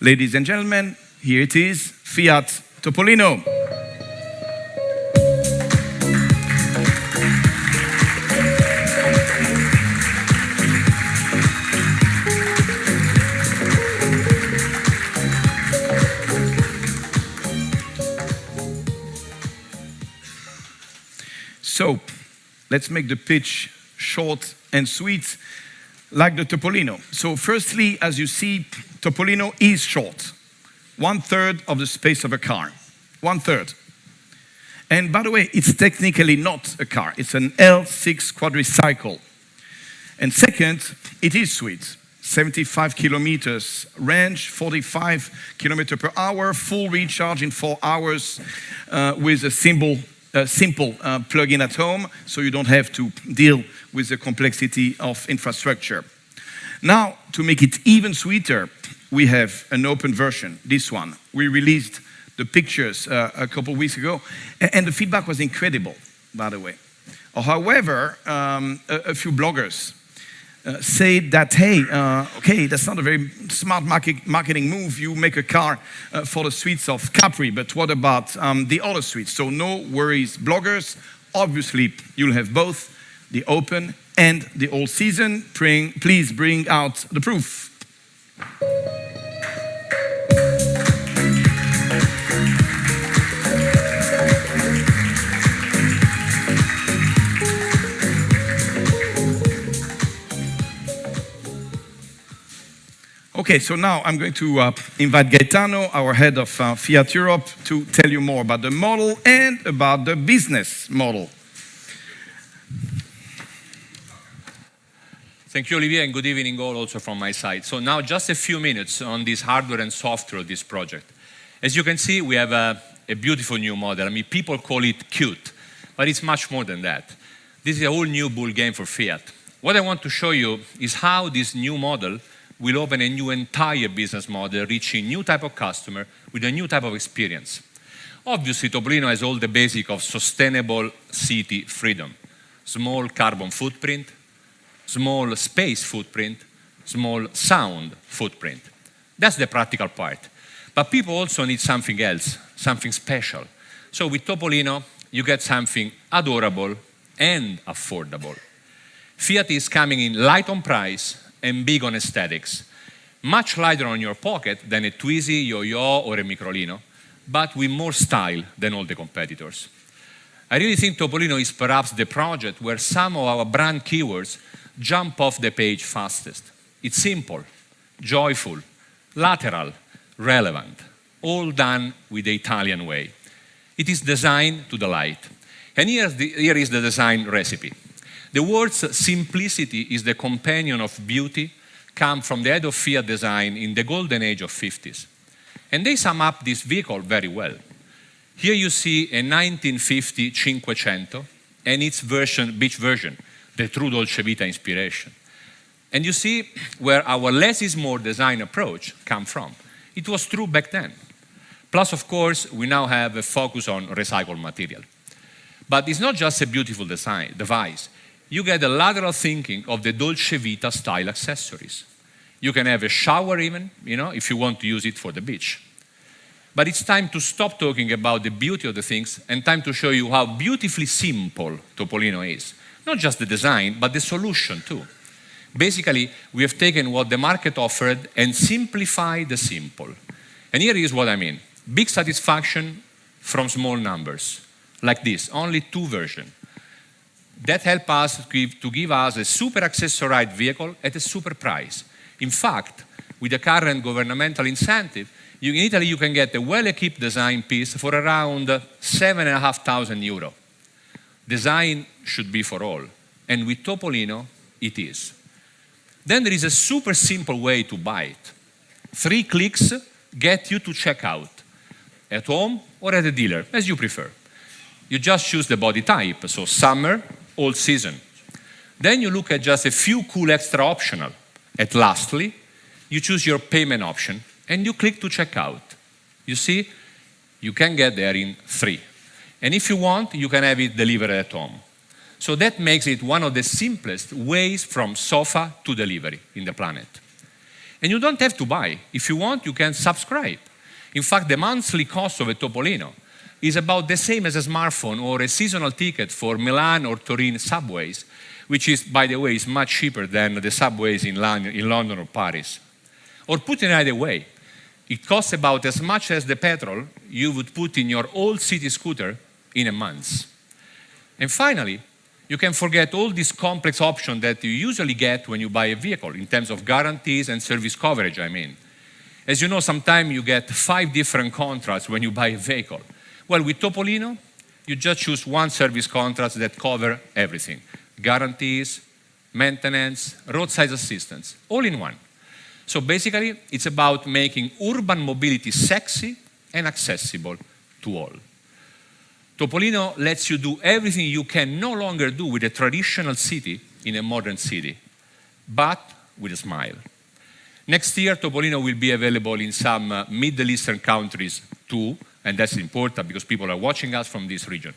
Ladies and gentlemen, here it is, Fiat Topolino. So, let's make the pitch short and sweet, like the Topolino. So firstly, as you see, Topolino is short. 1/3 of the space of a car. 1/3. And by the way, it's technically not a car. It's an L6 quadricycle. And second, it is sweet. 75 kilometers range, 45 kilometers per hour, full recharge in 4 hours with a simple plug-in at home, so you don't have to deal with the complexity of infrastructure. Now, to make it even sweeter, we have an open version, this one. We released the pictures a couple weeks ago, and the feedback was incredible, by the way. However, a few bloggers said that, hey, okay, that's not a very smart marketing move. You make a car for the streets of Capri, but what about the other streets? So no worries, bloggers. Obviously, you'll have both the open and the all season. Please bring out the proof. Okay, so now I'm going to invite Gaetano, our head of Fiat Europe, to tell you more about the model and about the business model. Thank you, Olivier, and good evening all also from my side. So now just a few minutes on this hardware and software of this project. As you can see, we have a beautiful new model. I mean, people call it cute, but it's much more than that. This is a whole new bull game for Fiat. What I want to show you is how this new model will open a new entire business model, reaching new type of customer with a new type of experience. Obviously, Topolino has all the basic of sustainable city freedom. Small carbon footprint, small space footprint, small sound footprint. That's the practical part. But people also need something else, something special. So with Topolino, you get something adorable and affordable. Fiat is coming in light on price and big on aesthetics. Much lighter on your pocket than a Twizy, Yo-Yo, or a Microlino, but with more style than all the competitors. I really think Topolino is perhaps the project where some of our brand keywords jump off the page fastest. It's simple, joyful, lateral, relevant, all done with the Italian way. It is designed to delight. And here is the design recipe. The words simplicity is the companion of beauty come from the head of Fiat design in the golden age of 50s. And they sum up this vehicle very well. Here you see a 1950 500 and its beach version, the true Dolce Vita inspiration. And you see where our less is more design approach come from. It was true back then. Plus, of course, we now have a focus on recycled material. But it's not just a beautiful device. You get a lateral thinking of the Dolce Vita style accessories. You can have a shower even, if you want to use it for the beach. But it's time to stop talking about the beauty of the things and time to show you how beautifully simple Topolino is. Not just the design, but the solution too. Basically, we have taken what the market offered and simplified the simple. And here is what I mean. Big satisfaction from small numbers, like this, only 2 versions. That help us to give us a super accessorized vehicle at a super price. In fact, with the current governmental incentive, in Italy you can get a well-equipped design piece for around €7,500. Design should be for all, and with Topolino, it is. Then there is a super simple way to buy it. 3 clicks get you to checkout, at home or at a dealer, as you prefer. You just choose the body type, so summer, all season. Then you look at just a few cool extra optional. And lastly, you choose your payment option and you click to checkout. You see, you can get there in 3. And if you want, you can have it delivered at home. So that makes it one of the simplest ways from sofa to delivery in the planet. And you don't have to buy. If you want, you can subscribe. In fact, the monthly cost of a Topolino is about the same as a smartphone or a seasonal ticket for Milan or Turin subways, which is, by the way, is much cheaper than the subways in London or Paris. Or put it another way, it costs about as much as the petrol you would put in your old city scooter in a month. And finally, you can forget all these complex options that you usually get when you buy a vehicle in terms of guarantees and service coverage, I mean. As you know, sometimes you get 5 different contracts when you buy a vehicle. Well, with Topolino, you just choose one service contract that covers everything. Guarantees, maintenance, roadside assistance, all in one. So basically, it's about making urban mobility sexy and accessible to all. Topolino lets you do everything you can no longer do with a traditional city in a modern city, but with a smile. Next year, Topolino will be available in some Middle Eastern countries too, and that's important because people are watching us from this region.